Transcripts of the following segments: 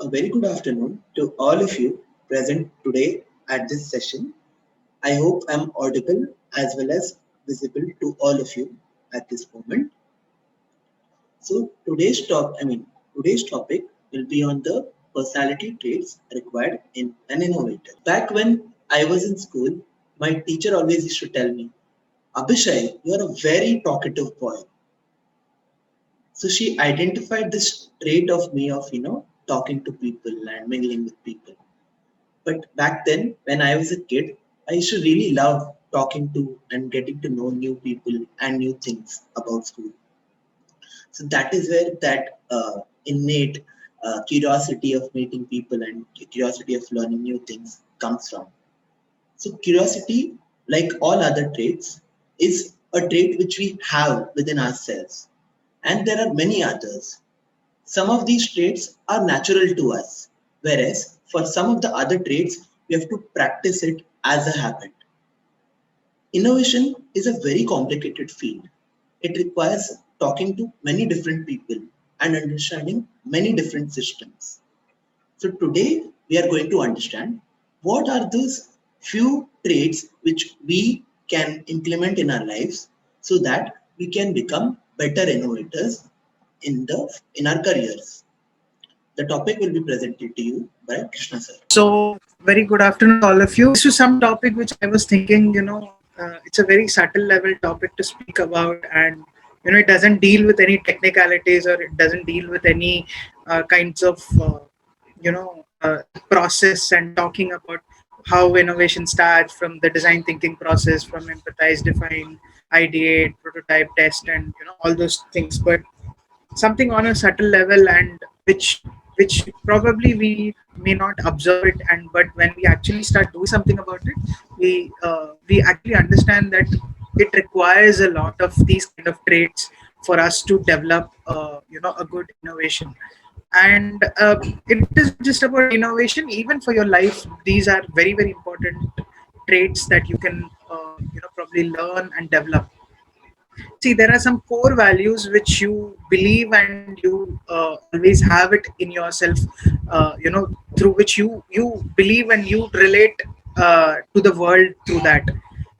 A very good afternoon to all of you present today at this session. I hope I'm audible as well as visible to all of you at this moment. So today's topic will be on the personality traits required in an innovator. Back when I was in school, my teacher always used to tell me, Abhishek, you are a very talkative boy. So she identified this trait of me of talking to people and mingling with people. But back then, when I was a kid, I used to really love talking to and getting to know new people and new things about school. So that is where that innate curiosity of meeting people and curiosity of learning new things comes from. So curiosity, like all other traits, is a trait which we have within ourselves. And there are many others. Some of these traits are natural to us, whereas for some of the other traits, we have to practice it as a habit. Innovation is a very complicated field. It requires talking to many different people and understanding many different systems. So today we are going to understand what are those few traits which we can implement in our lives so that we can become better innovators in our careers. The topic will be presented to you by Krishna sir. So, very good afternoon, all of you. This is some topic which I was thinking, it's a very subtle level topic to speak about, and it doesn't deal with any technicalities or it doesn't deal with any kinds of, process and talking about how innovation starts from the design thinking process, from empathize, define, ideate, prototype, test, and all those things. But something on a subtle level and which probably we may not observe it, and but when we actually start doing something about it, we actually understand that it requires a lot of these kind of traits for us to develop a good innovation. And it is just about innovation, even for your life. These are very very important traits that you can probably learn and develop. See, there are some core values which you believe and you always have it in yourself, through which you believe and you relate to the world through that.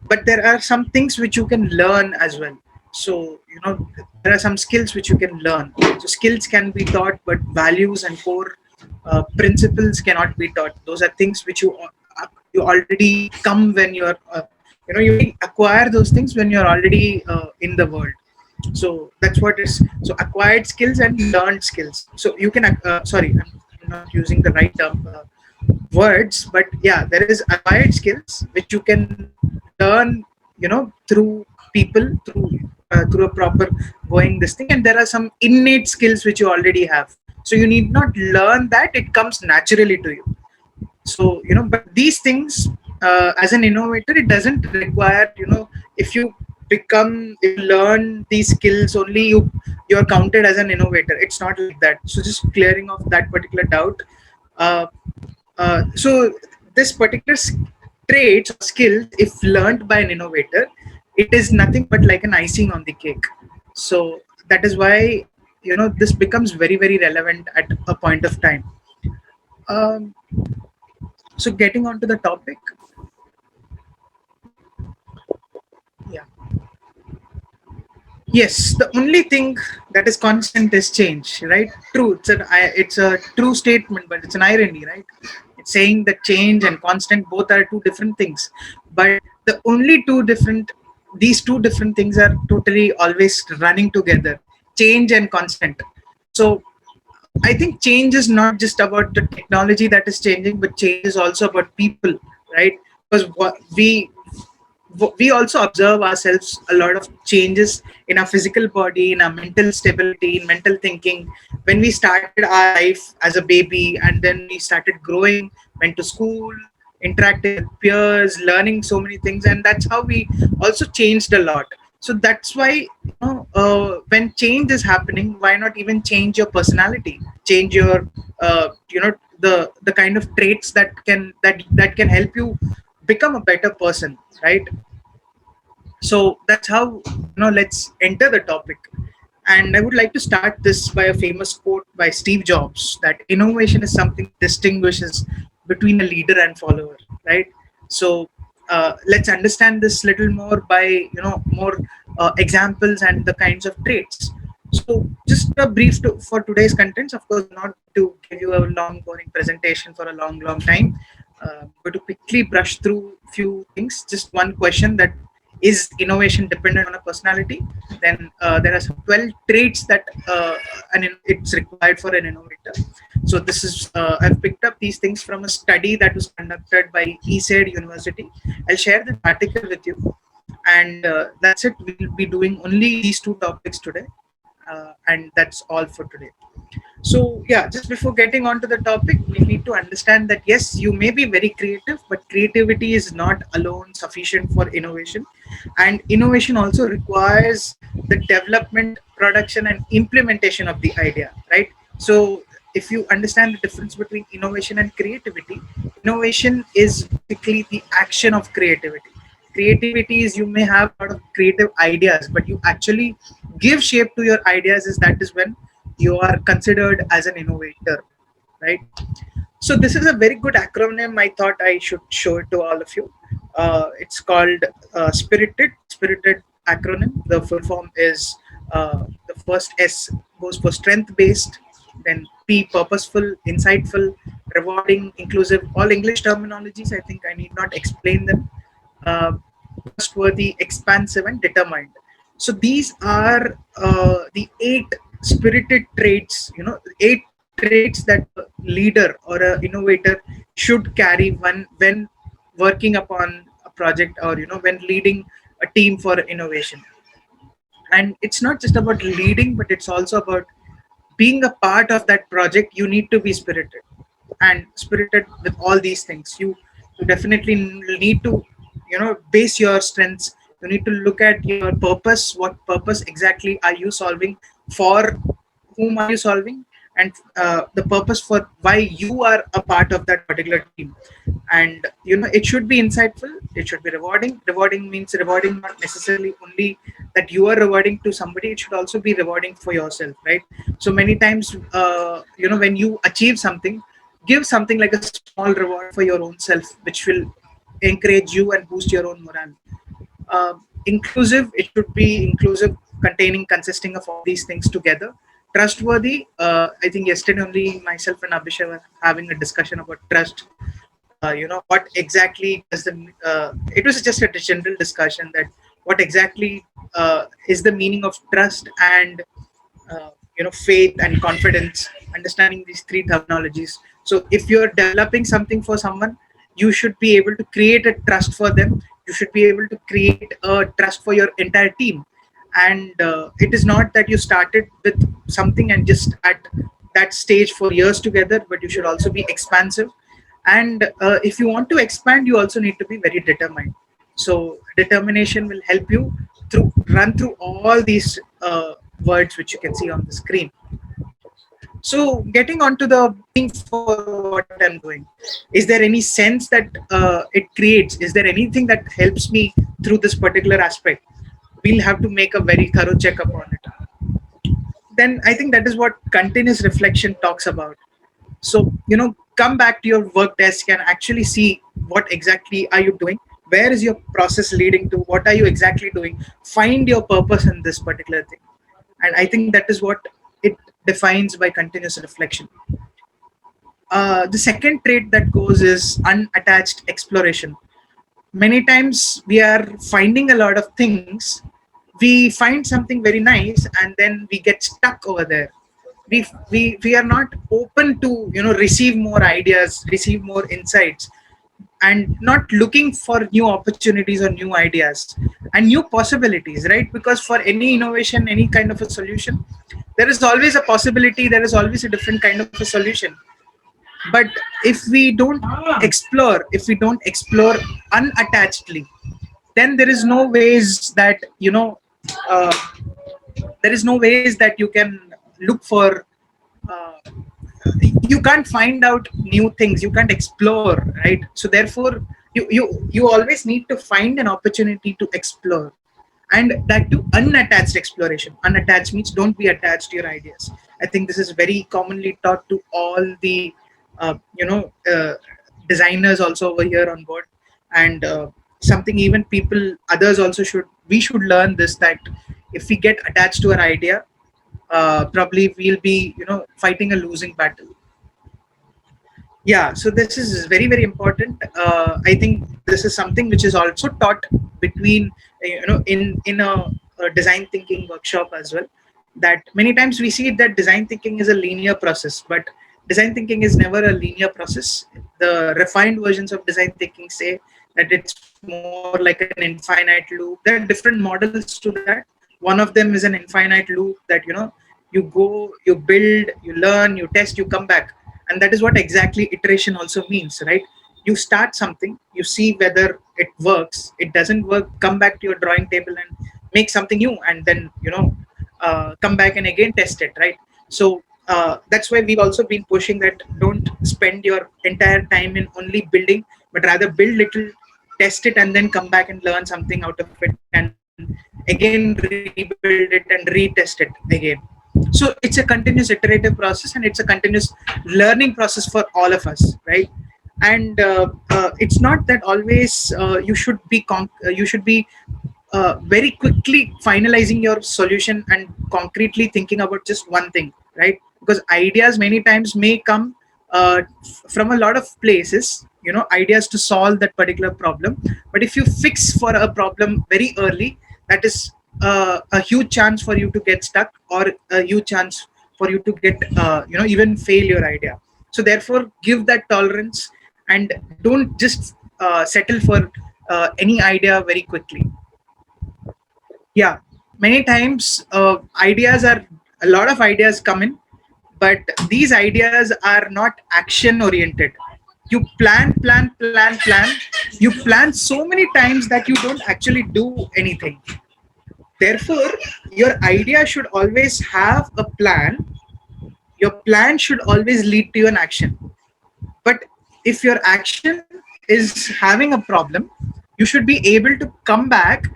But there are some things which you can learn as well. So there are some skills which you can learn. So skills can be taught, but values and core principles cannot be taught. Those are things which you already come when you're you acquire those things when you're already in the world. So that's what is. So acquired skills and learned skills. So you can sorry, I'm not using the right term, words, but yeah, there is acquired skills which you can learn through people, through a proper going this thing. And there are some innate skills which you already have, so you need not learn that, it comes naturally to you. So but these things, as an innovator, it doesn't require, if you if you learn these skills only, you're counted as an innovator. It's not like that. So just clearing off that particular doubt. uh, so this particular traits or skills, if learned by an innovator, it is nothing but like an icing on the cake. So that is why this becomes very very relevant at a point of time. um, so getting on to the topic. Yeah. Yes, the only thing that is constant is change, right? True. It's a true statement, but it's an irony, right? It's saying that change and constant both are two different things, but the only these two different things are totally always running together. Change and constant. So I think change is not just about the technology that is changing, but change is also about people, right? Because we also observe ourselves a lot of changes in our physical body, in our mental stability, in mental thinking. When we started our life as a baby and then we started growing, went to school, interacting with peers, learning so many things, and that's how we also changed a lot. So that's why when change is happening, why not even change your personality, change your the kind of traits that can help you become a better person, right? So that's how let's enter the topic. And I would like to start this by a famous quote by Steve Jobs, that innovation is something that distinguishes between a leader and follower, right? So let's understand this little more by more examples and the kinds of traits. So just a brief for today's contents. Of course, I'm not going to give you a long, boring presentation for a long, long time. I'm going to quickly brush through few things. Just one question: that is innovation dependent on a personality? Then there are some 12 traits that it's required for an innovator. So this is I've picked up these things from a study that was conducted by ESAID University. I'll share the article with you, and that's it. We'll be doing only these two topics today, and that's all for today. So, yeah, just before getting on to the topic, we need to understand that yes, you may be very creative, but creativity is not alone sufficient for innovation. And innovation also requires the development, production, and implementation of the idea, right? So, if you understand the difference between innovation and creativity, innovation is basically the action of creativity. Creativity is, you may have a lot of creative ideas, but you actually give shape to your ideas, is that is when you are considered as an innovator, right? So this is a very good acronym. I thought I should show it to all of you. It's called Spirited acronym. The full form is the first S goes for strength based, then P purposeful, insightful, rewarding, inclusive. All English terminologies. I think I need not explain them. Uh, Trustworthy, expansive, and determined. So these are the eight spirited traits. Eight traits that a leader or a innovator should carry when working upon a project, or when leading a team for innovation. And it's not just about leading, but it's also about being a part of that project. You need to be spirited, and spirited with all these things. You definitely need to base your strengths. You need to look at your purpose. What purpose exactly are you solving? For whom are you solving? And the purpose for why you are a part of that particular team. And it should be insightful, it should be rewarding. Rewarding means rewarding not necessarily only that you are rewarding to somebody, it should also be rewarding for yourself, right? So many times, when you achieve something, give something like a small reward for your own self, which will encourage you and boost your own morale. Inclusive, it should be inclusive, containing, consisting of all these things together. Trustworthy, I think yesterday only myself and Abhishek were having a discussion about trust. What exactly does the it was just a general discussion that what exactly is the meaning of trust and faith and confidence, understanding these three terminologies. So if you're developing something for someone, you should be able to create a trust for them. You should be able to create a trust for your entire team. And it is not that you started with something and just at that stage for years together, but you should also be expansive. And if you want to expand, you also need to be very determined. So determination will help you through run through all these words which you can see on the screen. So getting onto the meaning for what I'm doing, is there any sense that it creates? Is there anything that helps me through this particular aspect? We'll have to make a very thorough check upon it. Then I think that is what continuous reflection talks about. So come back to your work desk and actually see what exactly are you doing, where is your process leading to, what are you exactly doing, find your purpose in this particular thing. And I think that is what it defines by continuous reflection. The second trait that goes is unattached exploration. Many times we are finding a lot of things, we find something very nice, and then we get stuck over there. We are not open to receive more ideas, receive more insights, and not looking for new opportunities or new ideas and new possibilities, right? Because for any innovation, any kind of a solution, there is always a possibility, there is always a different kind of a solution. But if we don't explore unattachedly, then there is no ways that uh, there is no ways that you can look for uh, you can't find out new things, you can't explore, right? So therefore you always need to find an opportunity to explore. and that too unattached exploration. Unattached means don't be attached to your ideas. I think this is very commonly taught to all the designers also over here on board, and something even people others also should we should learn this, that if we get attached to our idea, probably we'll be fighting a losing battle. Yeah, so this is very very important. I think this is something which is also taught between in a design thinking workshop as well, that many times we see that design thinking is a linear process, but design thinking is never a linear process. The refined versions of design thinking say that it's more like an infinite loop. There are different models to that. One of them is an infinite loop, that you go, you build, you learn, you test, you come back. And that is what exactly iteration also means, right? You start something, you see whether it works, it doesn't work, come back to your drawing table and make something new, and then come back and again test it, right? So that's why we've also been pushing that don't spend your entire time in only building, but rather build little, test it, and then come back and learn something out of it, and again rebuild it and retest it again. So it's a continuous iterative process, and it's a continuous learning process for all of us, right? And it's not that always you should be very quickly finalizing your solution and concretely thinking about just one thing, right? Because ideas many times may come from a lot of places, ideas to solve that particular problem. But if you fix for a problem very early, that is a huge chance for you to get stuck, or a huge chance for you to get even fail your idea. So therefore give that tolerance, and don't just settle for any idea very quickly. Yeah, many times ideas are a lot of ideas come in, but these ideas are not action oriented. You plan, you plan so many times that you don't actually do anything. Therefore your idea should always have a plan. Your plan should always lead to an action. But if your action is having a problem, you should be able to come back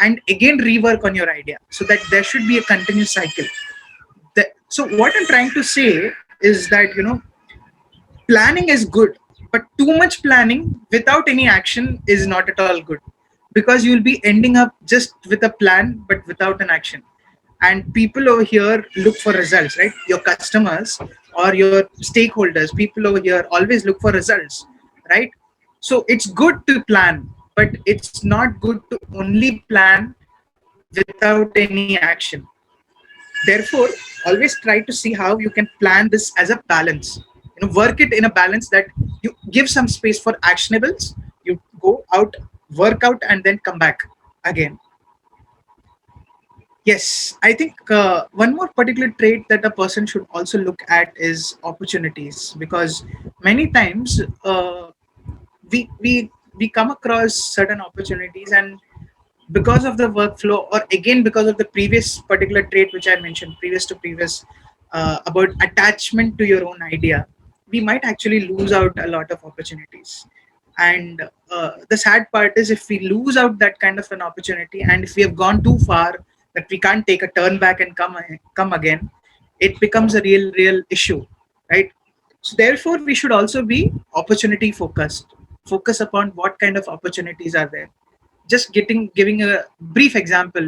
and again rework on your idea, so that there should be a continuous cycle. So what I'm trying to say is that planning is good, but too much planning without any action is not at all good, because you'll be ending up just with a plan but without an action. And people over here look for results, right? Your customers or your stakeholders, people over here always look for results, right? So it's good to plan, but it's not good to only plan without any action. Therefore always try to see how you can plan this as a balance. Work it in a balance that you give some space for actionables, you go out, work out, and then come back again. Yes, I think one more particular trait that a person should also look at is opportunities, because many times we come across certain opportunities, and because of the workflow, or again because of the previous particular trait which I mentioned, previous to previous, about attachment to your own idea, we might actually lose out a lot of opportunities. And the sad part is, if we lose out that kind of an opportunity, and if we have gone too far that we can't take a turn back and come again, it becomes a real issue, right? So therefore we should also be opportunity focused. Focus upon what kind of opportunities are there. Just giving a brief example,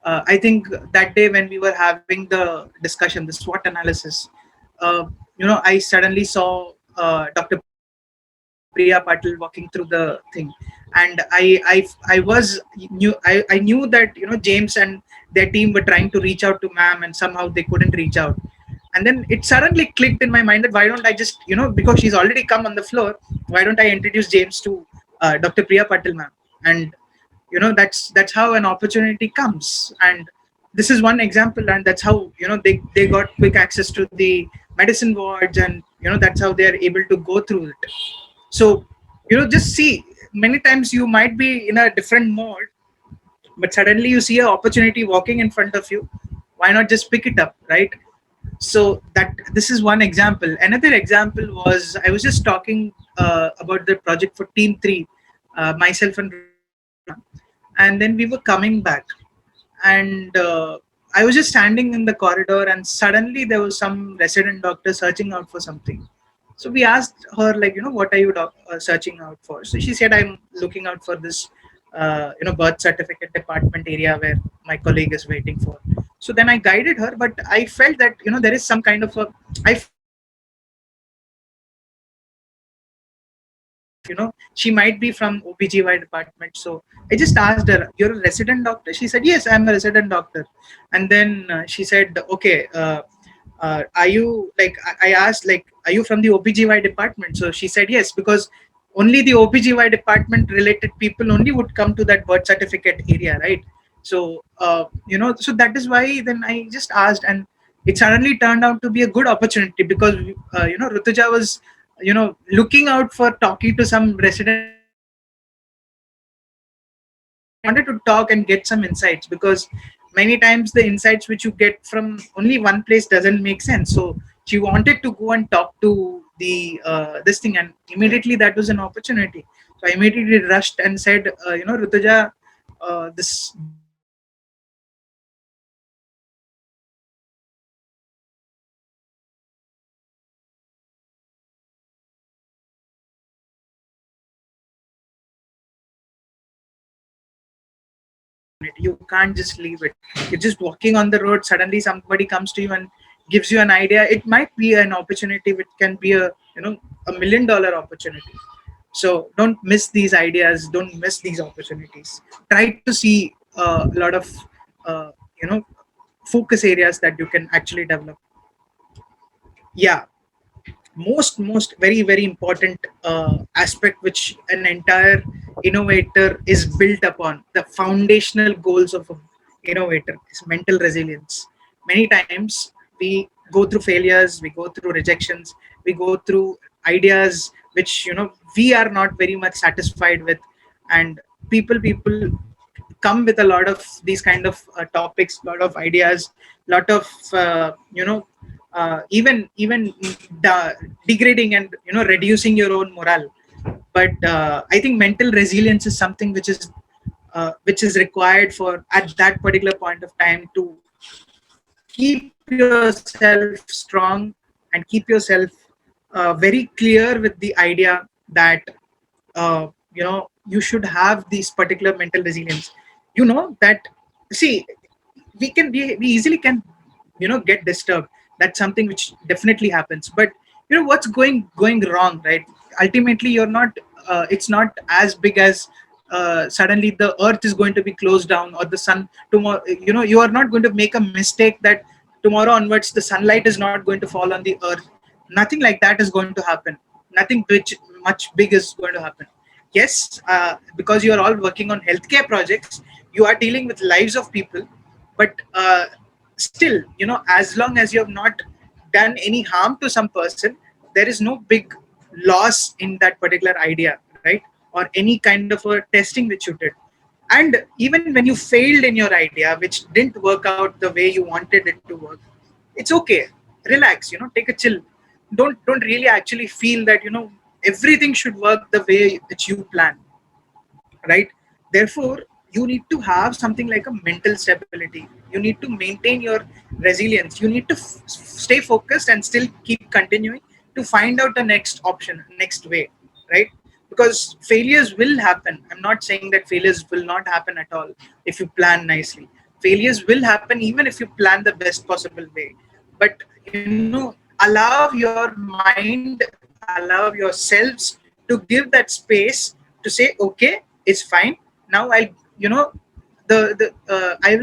I think that day when we were having the discussion, the SWOT analysis, I suddenly saw Dr. Priya Patil walking through the thing, and I knew that James and their team were trying to reach out to ma'am, and somehow they couldn't reach out. And then it suddenly clicked in my mind that why don't I just, because she's already come on the floor, why don't I introduce James to Dr. Priya Patil ma'am? And that's how an opportunity comes. And this is one example, and that's how they got quick access to the medicine wards, and that's how they are able to go through it. So just see, many times you might be in a different mode, but suddenly you see an opportunity walking in front of you. Why not just pick it up, right? So that this is one example. Another example was, I was just talking about the project for team 3, myself and Rana. and then we were coming back, and I was just standing in the corridor, and suddenly there was some resident doctor searching out for something. So we asked her, like, what are you searching out for? So she said, I'm looking out for this birth certificate department area where my colleague is waiting for. So then I guided her, but I felt that there is some kind of a, I felt that she might be from OPGY department. So I just asked her, "You're a resident doctor?" She said, "Yes, I'm a resident doctor." And then she said, "Okay, are you like?" I asked, like, "Are you from the OPGY department?" So she said, "Yes," because only the OPGY department related people only would come to that birth certificate area, right? So so that is why then I just asked, and it suddenly turned out to be a good opportunity because Rutuja was looking out for talking to some resident doctor, and she wanted to talk and get some insights, because many times the insights which you get from only one place doesn't make sense. So she wanted to go and talk to this thing, and immediately that was an opportunity. So I immediately rushed and said, Rutuja, this birth certificate department is open in opportunity. You can't just leave it. You're just walking on the road, suddenly somebody comes to you and gives you an idea. It might be an opportunity which can be a $1 million opportunity. So don't miss these ideas, don't miss these opportunities. Try to see a lot of uh, you know focus areas that you can actually develop. Yeah, most very important aspect which an entire innovator is built upon, the foundational goals of an innovator, is mental resilience. Many times we go through failures, we go through rejections, we go through ideas which we are not very much satisfied with, and people come with a lot of these kind of topics, lot of ideas, lot of even degrading and reducing your own morale. But I think mental resilience is something which is required for at that particular point of time to keep yourself strong and keep yourself very clear with the idea that you should have these particular mental resilience. That, see, we easily can get disturbed. That's something which definitely happens. But what's going wrong, right? Ultimately, you're not it's not as big as suddenly the earth is going to be closed down, or the sun tomorrow. You are not going to make a mistake that tomorrow onwards the sunlight is not going to fall on the earth. Nothing like that is going to happen. Nothing which much big is going to happen. Yes, because you are all working on healthcare projects, you are dealing with lives of people. But still, as long as you have not done any harm to some person, there is no big loss in that particular idea, right? Or any kind of a testing which you did. And even when you failed in your idea, which didn't work out the way you wanted it to work, it's okay. Relax, take a chill. Don't really actually feel that everything should work the way which you plan, right? Therefore, you need to have something like a mental stability. You need to maintain your resilience. You need to stay focused and still keep continuing to find out the next option, next way, right? Because failures will happen. I'm not saying that failures will not happen at all if you plan nicely. Failures will happen even if you plan the best possible way. But allow your mind, allow yourselves to give that space to say, okay, it's fine. Now I will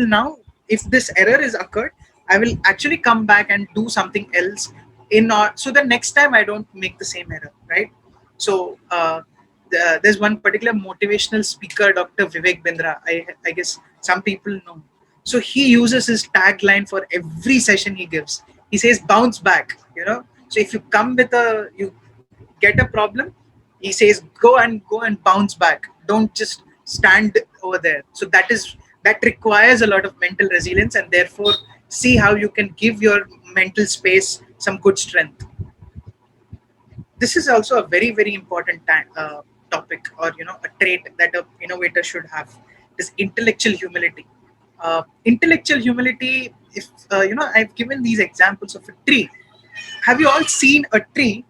now, if this error is occurred, I will actually come back and do something else so the next time I don't make the same error, right? So there's one particular motivational speaker, Dr. Vivek Bindra. I guess some people know. So he uses his tagline for every session he gives. He says, "Bounce back." So if you come with you get a problem, he says, go and bounce back. Don't just stand over there. So that requires a lot of mental resilience, and therefore see how you can give your mental space some good strength. This is also a very important topic, or a trait that a innovator should have. is intellectual humility. Intellectual humility, if I've given these examples of a tree. Have you all seen a tree?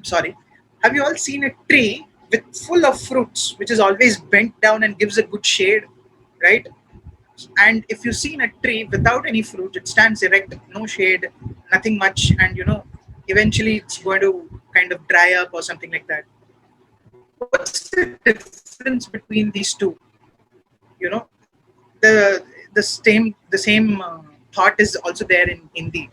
Sorry, have you all seen a tree with full of fruits, which is always bent down and gives a good shade, right? And if you see in a tree without any fruit, it stands erect, no shade, nothing much, and eventually it's going to kind of dry up or something like that. What's the difference between these two? You know, the same thought is also there in Hindi.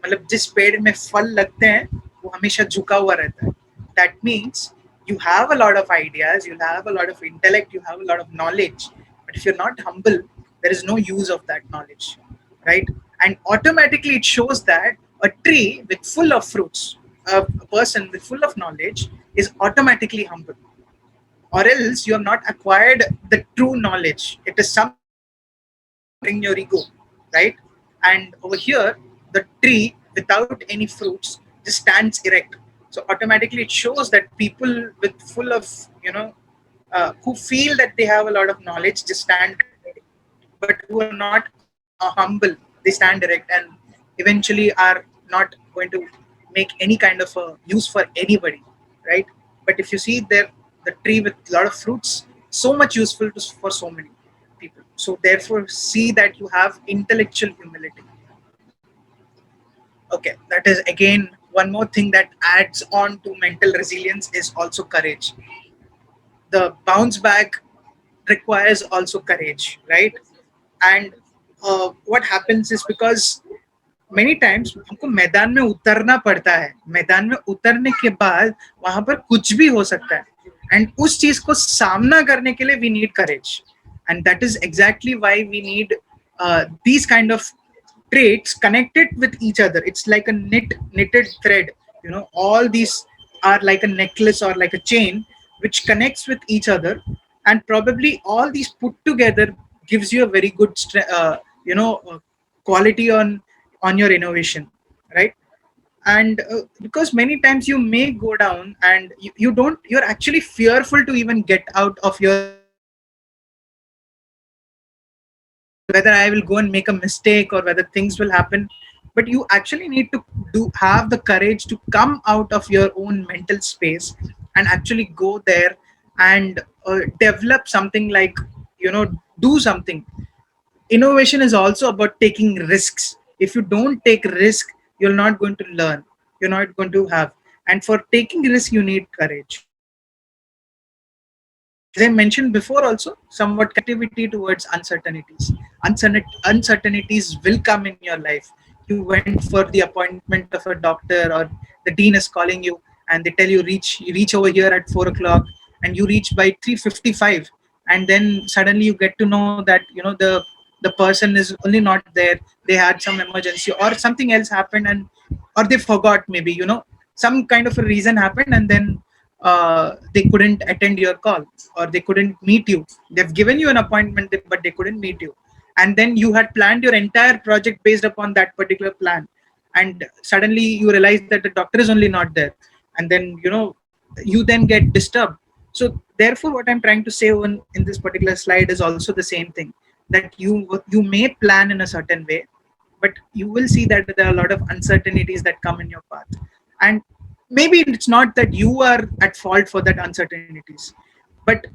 मतलब जिस पेड़ में फल लगते हैं वो हमेशा झुका हुआ रहता है. That means you have a lot of ideas, you have a lot of intellect, you have a lot of knowledge, but if you're not humble, there is no use of that knowledge, right? And automatically it shows that a tree with full of fruits, a person with full of knowledge is automatically humble, or else you have not acquired the true knowledge. It is something that is hampering your ego, right? And over here, the tree without any fruits just stands erect. So automatically, it shows that people with full of who feel that they have a lot of knowledge just stand erect, but who are not humble, they stand erect and eventually are not going to make any kind of a use for anybody, right? But if you see there, the tree with a lot of fruits, so much useful for so many people. So therefore, see that you have intellectual humility. Okay, that is again one more thing that adds on to mental resilience is also courage. The bounce back requires also courage, right? And what happens is because many times हमको मैदान में उतरना पड़ता है, मैदान में उतरने के बाद वहां पर कुछ भी हो सकता है, एंड उस चीज को सामना करने के लिए we need courage. And that is exactly why we need these kind of traits connected with each other. It's like a knitted thread. All these are like a necklace or like a chain which connects with each other, and probably all these put together gives you a very good quality on your innovation, right? And because many times you may go down and you're actually fearful to even get out of your whether I will go and make a mistake or whether things will happen. But you actually need to have the courage to come out of your own mental space and actually go there and develop something like, do something. Innovation is also about taking risks. If you don't take risk, you're not going to learn. You're not going to have. And for taking risk, you need courage. As I mentioned before, also somewhat captivity towards uncertainties. Uncertainties will come in your life. You went for the appointment of a doctor, or the dean is calling you, and they tell you reach over here at 4 o'clock, and you reach by 3:55, and then suddenly you get to know that the person is only not there. They had some emergency or something else happened, and or they forgot, maybe some kind of a reason happened, and then they couldn't attend your call, or they couldn't meet you. They've given you an appointment, but they couldn't meet you. And then you had planned your entire project based upon that particular plan. And suddenly you realize that the doctor is only not there. And then, you then get disturbed. So therefore, what I'm trying to say in this particular slide is also the same thing, that you may plan in a certain way, but you will see that there are a lot of uncertainties that come in your path. And maybe it's not that you are at fault for that uncertainties, but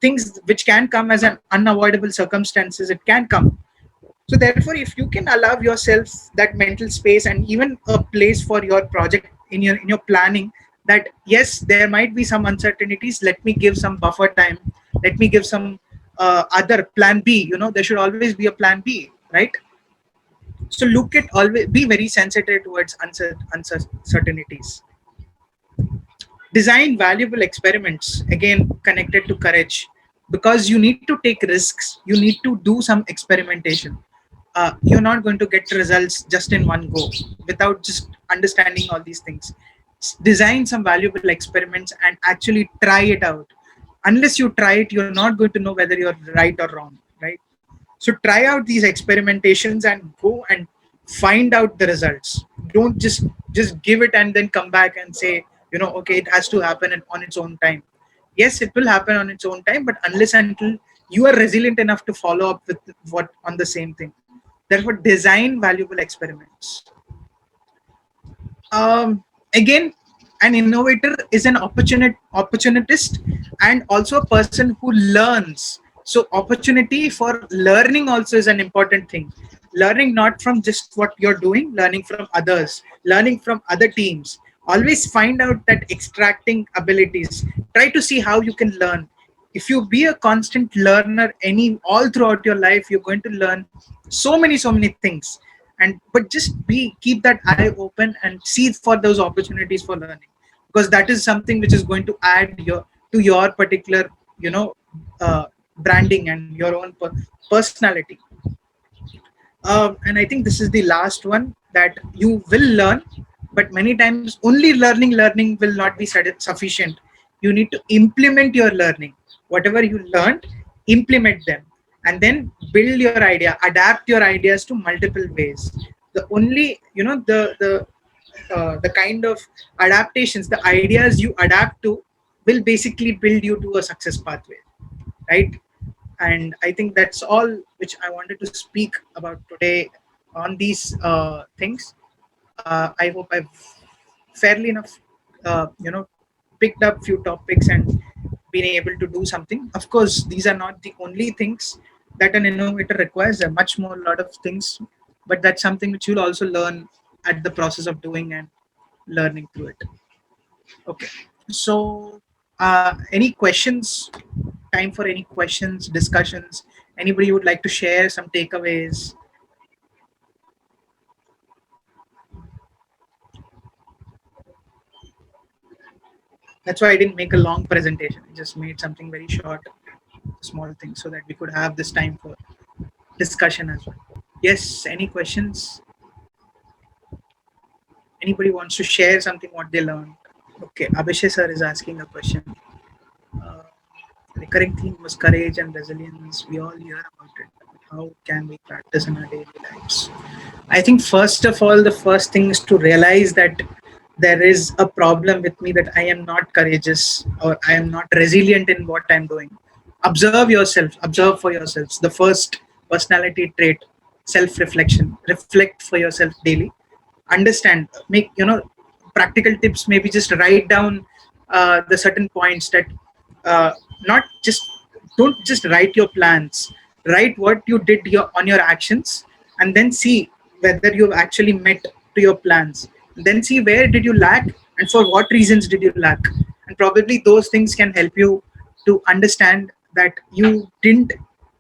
things which can come as an unavoidable circumstances, it can come. So therefore, if you can allow yourself that mental space and even a place for your project in your planning, that yes, there might be some uncertainties, let me give some buffer time, let me give some other plan B. There should always be a plan B, right? So look at, always be very sensitive towards uncertainties. Design valuable experiments, again connected to courage, because you need to take risks, you need to do some experimentation. You're not going to get results just in one go without just understanding all these things. Design some valuable experiments and actually try it out. Unless you try it, you're not going to know whether you're right or wrong, right? So try out these experimentations and go and find out the results. Don't just give it and then come back and say, okay, it has to happen on its own time. Yes, it will happen on its own time, but unless until you are resilient enough to follow up with what on the same thing. Therefore, design valuable experiments. Again, an innovator is an opportunist and also a person who learns. So opportunity for learning also is an important thing. Learning not from just what you're doing, learning from others, learning from other teams. Always find out that extracting abilities. Try to see how you can learn. If you be a constant learner any all throughout your life, you're going to learn so many things. And but just be keep that eye open and see for those opportunities for learning, because that is something which is going to add your particular, you know, uh, branding and your own personality. And I think this is the last one, that you will learn, but many times only learning will not be sufficient. You need to implement your learning. Whatever you learned, implement them, and then build your idea, adapt your ideas to multiple ways. The only, you know, the kind of adaptations, the ideas you adapt to will basically build you to a success pathway, right? And I think that's all which I wanted to speak about today on these things. I hope I've fairly enough, you know, picked up few topics and been able to do something. Of course, these are not the only things that an innovator requires. There are much more, lot of things, but that's something which you'll also learn at the process of doing and learning through it. Okay. So, any questions? Time for any questions, discussions? Anybody would like to share some takeaways? That's why I didn't make a long presentation. I just made something very short, small thing, so that we could have this time for discussion as well. Yes, any questions? Anybody wants to share something what they learned? Okay, Abhishek sir is asking a question. Uh, Recurring theme was courage and resilience. We all hear about it. How can we practice in our daily lives? I think first of all, the first thing is to realize that there is a problem with me, that I am not courageous or I am not resilient in what I'm doing. Observe yourself, observe for yourselves. The first personality trait, self reflection. Reflect for yourself daily. Understand, make, you know, practical tips, maybe just write down the certain points that not just, don't just write your plans, write what you did on your actions, and then see whether you've actually met to your plans, then see where did you lack and for what reasons did you lack, and probably those things can help you to understand that you didn't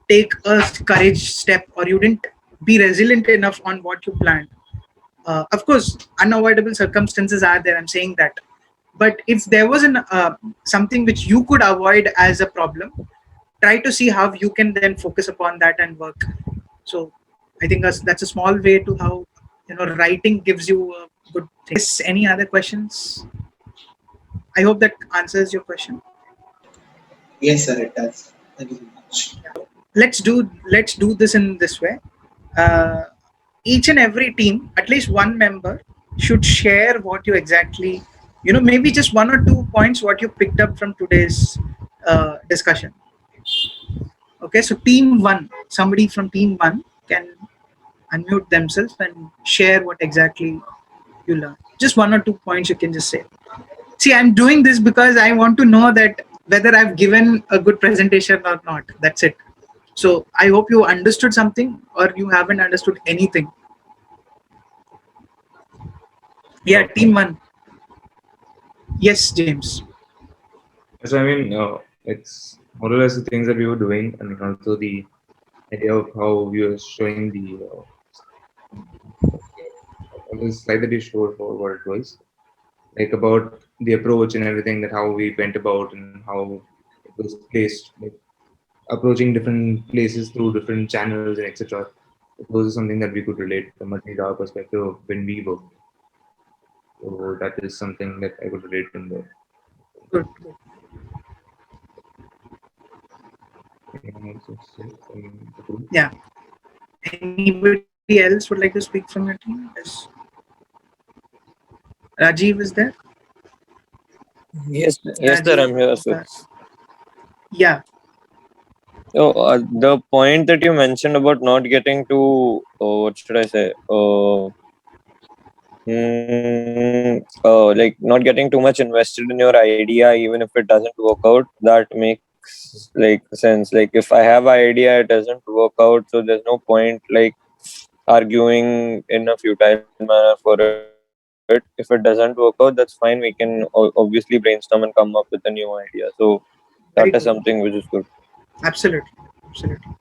take a courage step, or you didn't be resilient enough on what you planned. Of course, unavoidable circumstances are there. I'm saying that, but if there was an something which you could avoid as a problem, try to see how you can then focus upon that and work. So, I think that's a small way to how, you know, writing gives you a good thing. Yes. Any other questions? I hope that answers your question. Yes, sir, it does. Thank you so much. Let's do this in this way. Uh, each and every team, at least one member should share what you exactly, you know, maybe just 1 or 2 points what you picked up from today's discussion. Okay, so team one, somebody from team one can unmute themselves and share what exactly you learned. Just 1 or 2 points you can just say. See, I'm doing this because I want to know that whether I've given a good presentation or not. That's it. So I hope you understood something or you haven't understood anything. Yeah, team one. Yes, James. So I mean, it's more or less the things that we were doing, and also the idea of how we were showing the on the slide that you showed for what it was like about the approach and everything, that how we went about and how it was placed, like approaching different places through different channels and etc. Those are something that we could relate from a data perspective of when we work. So that is something that I could relate in there. Good, good. Anyone else wants to say from the group? Yeah. Anybody else would like to speak from your team? Yes. Rajiv is there? Yes, yes, sir, Rajiv, I'm here, sir. Yeah. So the point that you mentioned about not getting too, what should I say? Like not getting too much invested in your idea, even if it doesn't work out. That makes like sense. Like if I have an idea, it doesn't work out, so there's no point like arguing in a futile manner for it. If it doesn't work out, that's fine. We can obviously brainstorm and come up with a new idea. So that is something which is Very good. good. Absolutely. Absolutely.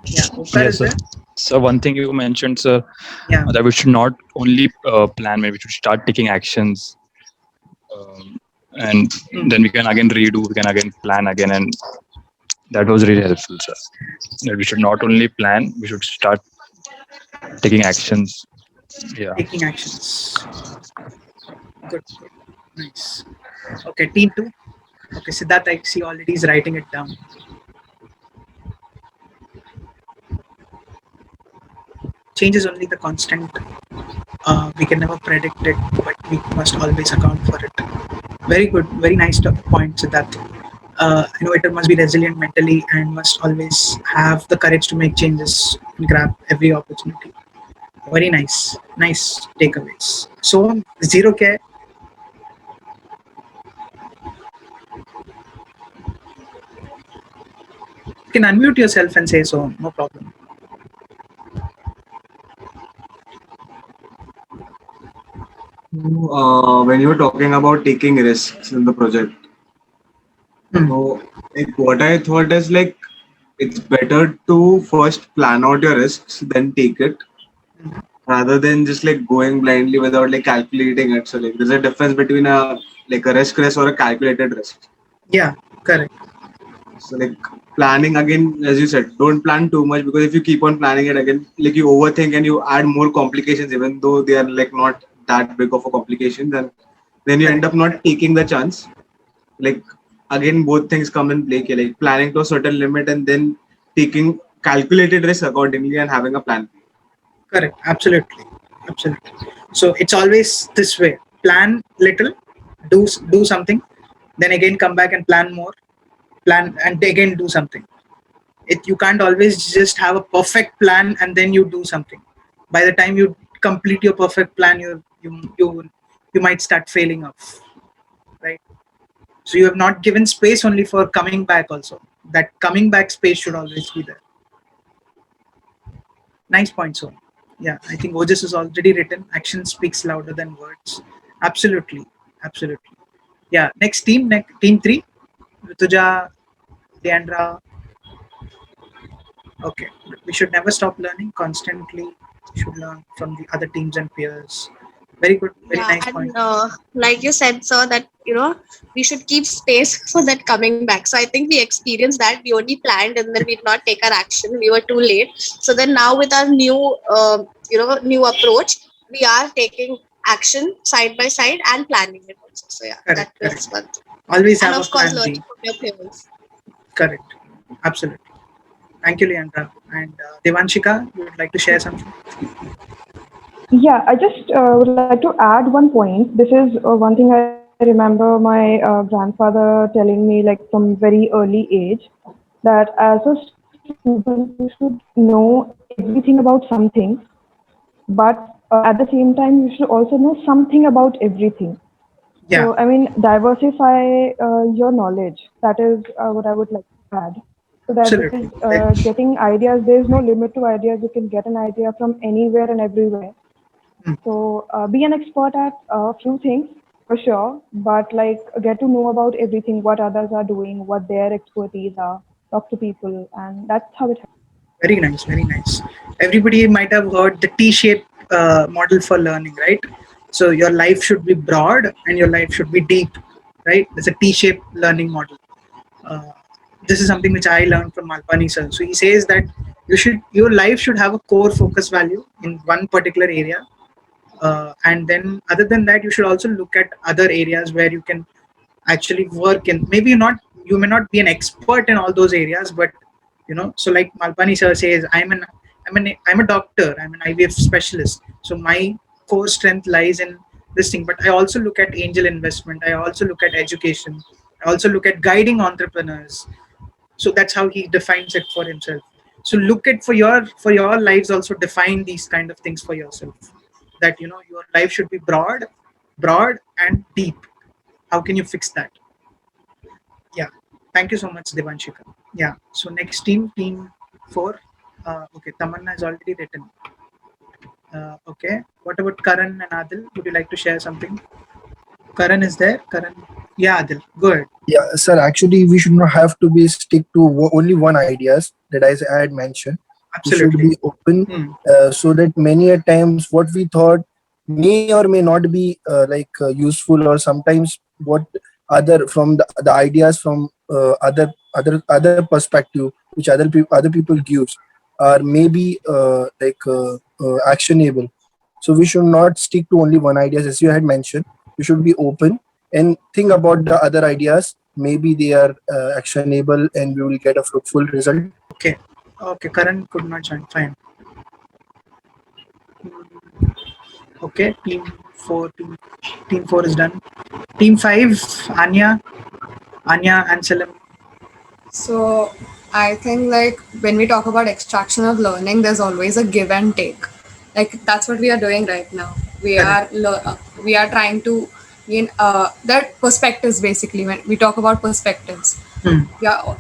Yeah. Omkar Yes, is sir. there? So one thing you mentioned, sir, Yeah. that we should not only plan, maybe we should start taking actions, and Hmm. then we can again redo, we can again plan again, and that was really helpful, sir. That we should not only plan, we should start taking actions. Yeah. Taking actions. Good. Good. Nice. Okay. Team two. Okay. Siddharth, I see already is writing it down. Change is only the constant. We can never predict it, but we must always account for it. Very good. Very nice point, Siddharth. Innovator must be resilient mentally and must always have the courage to make changes and grab every opportunity. Very nice. Nice takeaways. So, zero care. You can unmute yourself and say so. No problem. When you're talking about taking risks in the project, Hmm. so like what I thought is like it's better to first plan out your risks, then take it, rather than just like going blindly without like calculating it. So like there's a difference between a like a risk or a calculated risk. Yeah, correct. So like planning again, as you said, don't plan too much, because if you keep on planning it again, like you overthink and you add more complications, even though they are like not that big of a complication, then you end Correct. up not taking the chance. Like again, both things come in play. Like planning to a certain limit and then taking calculated risk accordingly and having a plan. Correct. Absolutely. Absolutely. So it's always this way. Plan little, do something, then again come back and plan more, plan and again do something. You can't always just have a perfect plan and then you do something. By the time you complete your perfect plan, you might start failing off, right? So you have not given space only for coming back also. That coming back space should always be there. Nice point, so yeah, I think Ojas is already written. Action speaks louder than words. Absolutely, absolutely. Yeah, next team, team three, Rituja, Leandra. Okay, we should never stop learning. Constantly should learn from the other teams and peers. Very good, very Yeah, nice and point. like you said, sir, that we should keep space for that coming back. So I think we experienced that. We only planned and then we did not take our action. We were too late. So then now with our new approach, we are taking action side by side and planning it also. So yeah, that Correct, was correct. one thing. Always And have a of course, plan learning B. from your peers. Correct, absolutely. Thank you, Leandra. And Devanshika, you would like to share something? Yeah, I just would like to add one point. This is one thing I remember my grandfather telling me, like from very early age, that as a student you should know everything about something, but at the same time you should also know something about everything. So, I mean, Yeah, diversify your knowledge. That is what I would like to add. So that because absolutely. getting ideas, there is no limit to ideas. You can get an idea from anywhere and everywhere. Hmm. So be an expert at a few things for sure, but like get to know about everything, what others are doing, what their expertise are, talk to people, and that's how it happens. Very nice, very nice. Everybody might have heard the T-shaped model for learning, right? So your life should be broad and your life should be deep, right? It's a T-shaped learning model. Uh, this is something which I learned from Malpani sir. So he says that your life should have a core focus value in one particular area, and then other than that, you should also look at other areas where you can actually work in. Maybe you may not be an expert in all those areas, but so like Malpani sir says, I'm a doctor, I'm an IVF specialist, so my core strength lies in this thing, but I also look at angel investment, I also look at education, I also look at guiding entrepreneurs. So that's how he defines it for himself. So look at for your lives, also define these kind of things for yourself, that your life should be broad and deep. How can you fix that? Yeah, thank you so much, Devanshika. Yeah, so next team 4. Okay, Tamanna is already written. Okay, what about Karan and Adil? Would you like to share something? Karan is there. Karan, yeah, Adil, go ahead. Yeah, sir. Actually, we should not have to be stick to only one ideas that I had mentioned. We should Absolutely. be open, Hmm. so that many a times what we thought may or may not be useful, or sometimes what other from the ideas from other perspective which other people gives are maybe actionable. So we should not stick to only one ideas, as you had mentioned. We should be open and think about the other ideas. Maybe they are actionable and we will get a fruitful result. Okay. Okay, Karan could not join. Fine. Okay, team 4 is done. Team 5, Anya and Salim. So I think like when we talk about extraction of learning, there's always a give and take. Like that's what we are doing right now. Correct. We are trying to gain that perspectives basically. When we talk about perspectives, Hmm. we are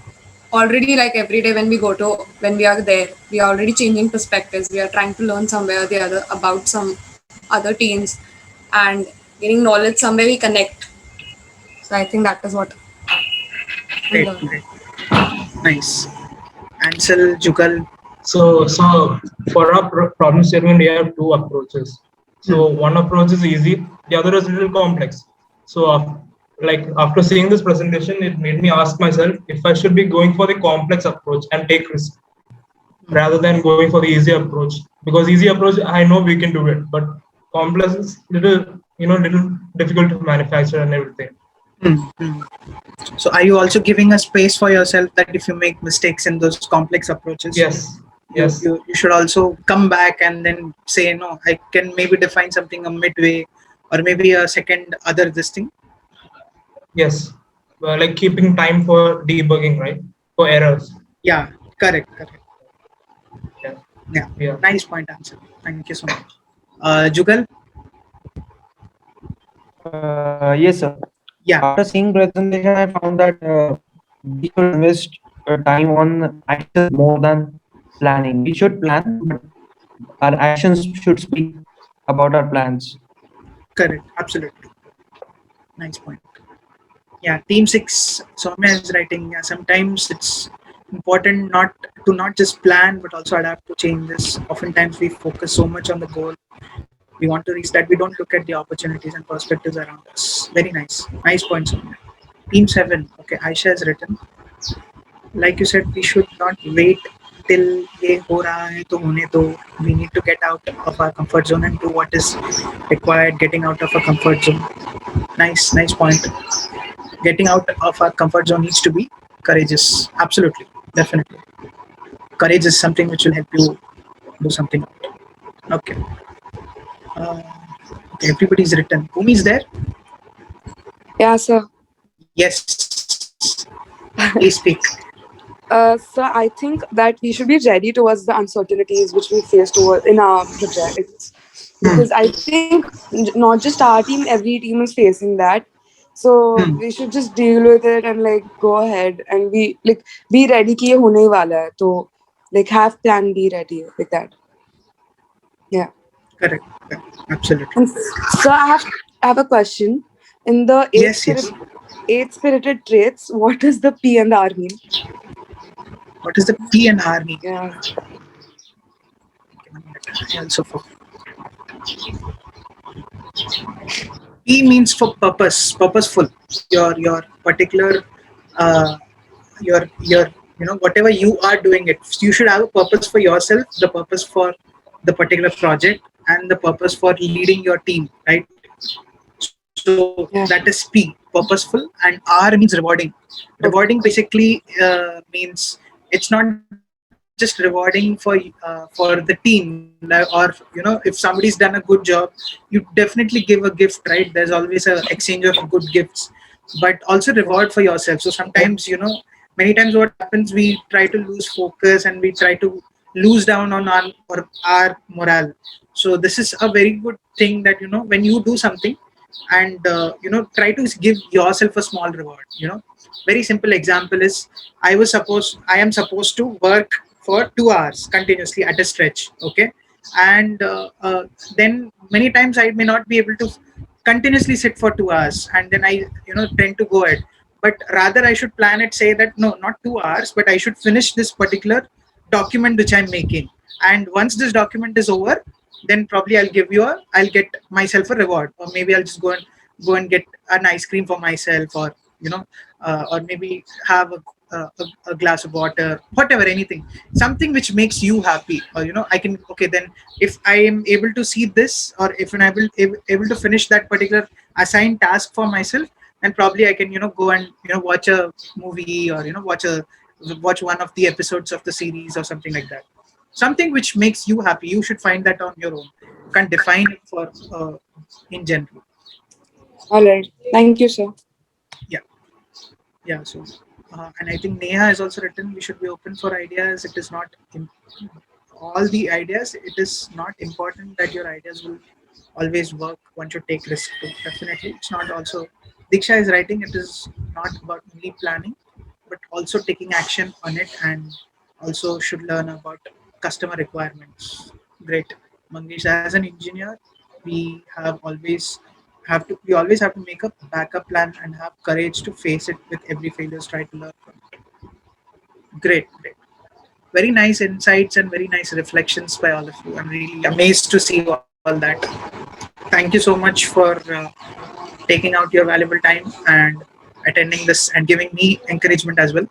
already like every day when we are there, we are already changing perspectives. We are trying to learn somewhere or the other about some other teams and gaining knowledge somewhere we connect. So I think that is what I'm Great, learning. great. Nice. Ansel, Jugal. So for our problem statement, we have two approaches. So one approach is easy, the other is a little complex. So like after seeing this presentation, it made me ask myself if I should be going for the complex approach and take risk rather than going for the easy approach. Because easy approach, I know we can do it, but complex is little difficult to manufacture and everything. Hmm. Hmm. So are you also giving a space for yourself that if you make mistakes in those complex approaches, Yes, yes, you should also come back and then say, no, I can maybe define something a midway, or maybe a second other this thing? yes. Like keeping time for debugging, right? For errors. Yeah, correct. Yeah, Yeah, yeah. nice point, answer. Thank you so much. Jugal? Yes, sir. Yeah, After seeing presentation, I found that we should invest time on actions more than planning. We should plan, but our actions should speak about our plans. correct, absolutely. Nice point. Yeah, team 6, Soumya is writing, yeah, sometimes it's important not just plan but also adapt to changes. Oftentimes we focus so much on the goal we want to reach that we don't look at the opportunities and perspectives around us. Very nice point, Soumya. Team 7, okay, Aisha has written, like you said, we should not wait till ये हो रहा है तो होने दो. We need to get out of our comfort zone and do what is required. Getting out of a comfort zone. Nice point. Getting out of our comfort zone needs to be courageous. Absolutely, definitely. Courage is something which will help you do something. Okay. Uh, okay, everybody's written. Bhumi is there? Yeah, sir. Yes. Please speak. So I think that we should be ready towards the uncertainties which we face toward in our projects, because I think not just our team, every team is facing that. So we should just deal with it and like go ahead and be ready कि ये होने ही वाला है. So like have plan B ready like that. Yeah. Correct. Absolutely. And so I have a question. In the Yes. eight spirited traits, what is the P and the R mean? What is the P and R mean? Yeah. I also forgot. P means for purpose, purposeful. Your particular, uh, your whatever you are doing it. You should have a purpose for yourself, the purpose for the particular project, and the purpose for leading your team. Right. So that is P, purposeful, and R means rewarding. Rewarding basically means it's not just rewarding for the team, or if somebody's done a good job, you definitely give a gift, right? There's always a exchange of good gifts. So but also reward for yourself. So sometimes, many times what happens, we try to lose focus and we try to lose down on our morale. So this is a very good thing that, when you do something and, try to give yourself a small reward. Very simple example is, I am supposed to work for 2 hours continuously at a stretch. Okay. And then many times I may not be able to continuously sit for 2 hours, and then I tend to go ahead. But rather I should plan it, say that no, not 2 hours, but I should finish this particular document which I'm making. And once this document is over, then probably I'll get myself a reward, or maybe I'll just go and get an ice cream for myself, or or maybe have a glass of water, whatever, anything, something which makes you happy. Or I can, okay, then if I am able to see this, or if I'm able to finish that particular assigned task for myself, then probably I can go and watch a movie, or watch one of the episodes of the series or something like that. Something which makes you happy, you should find that on your own. You can't define it for in general. All right. Thank you, sir. Yeah. Yeah. So and I think Neha has also written, we should be open for ideas. It is not all the ideas, it is not important that your ideas will always work. One should take risk too. Definitely, it's not also. Diksha is writing, it is not about only planning, but also taking action on it, and also should learn about customer requirements. Great. Mangesh, as an engineer, we always have to make a backup plan and have courage to face it with every failure. Try to learn from it. Great, great. Very nice insights and very nice reflections by all of you. I'm really amazed to see all that. Thank you so much for taking out your valuable time and attending this and giving me encouragement as well.